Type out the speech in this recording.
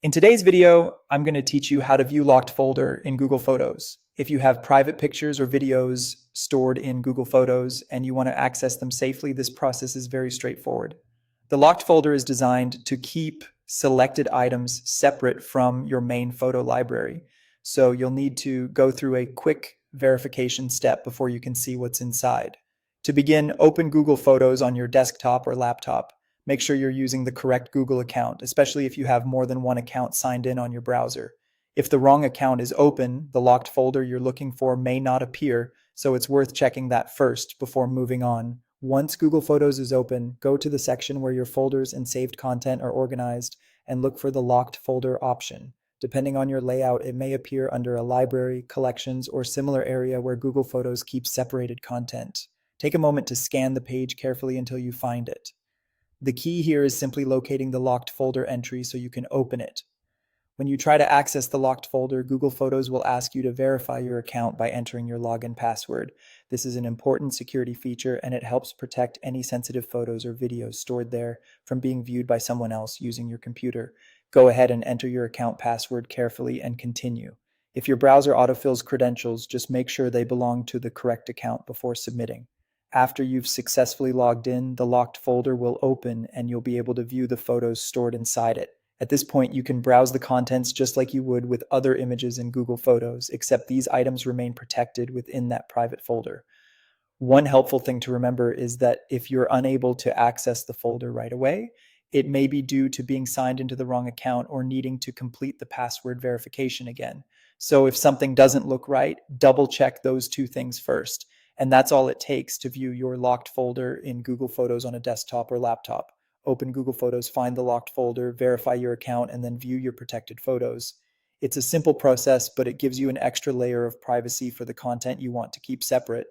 In today's video, I'm going to teach you how to view locked folder in Google Photos. If you have private pictures or videos stored in Google Photos and you want to access them safely, this process is very straightforward. The locked folder is designed to keep selected items separate from your main photo library. So you'll need to go through a quick verification step before you can see what's inside. To begin, open Google Photos on your desktop or laptop. Make sure you're using the correct Google account, especially if you have more than one account signed in on your browser. If the wrong account is open, the locked folder you're looking for may not appear, so it's worth checking that first before moving on. Once Google Photos is open, go to the section where your folders and saved content are organized and look for the locked folder option. Depending on your layout, it may appear under a library, collections, or similar area where Google Photos keeps separated content. Take a moment to scan the page carefully until you find it. The key here is simply locating the locked folder entry so you can open it. When you try to access the locked folder, Google Photos will ask you to verify your account by entering your login password. This is an important security feature and it helps protect any sensitive photos or videos stored there from being viewed by someone else using your computer. Go ahead and enter your account password carefully and continue. If your browser autofills credentials, just make sure they belong to the correct account before submitting. After you've successfully logged in, the locked folder will open and you'll be able to view the photos stored inside it. At this point, you can browse the contents just like you would with other images in Google Photos, except these items remain protected within that private folder. One helpful thing to remember is that if you're unable to access the folder right away, it may be due to being signed into the wrong account or needing to complete the password verification again. So if something doesn't look right, double check those two things first. And that's all it takes to view your locked folder in Google Photos on a desktop or laptop. Open Google Photos, find the locked folder, verify your account, and then view your protected photos. It's a simple process, but it gives you an extra layer of privacy for the content you want to keep separate.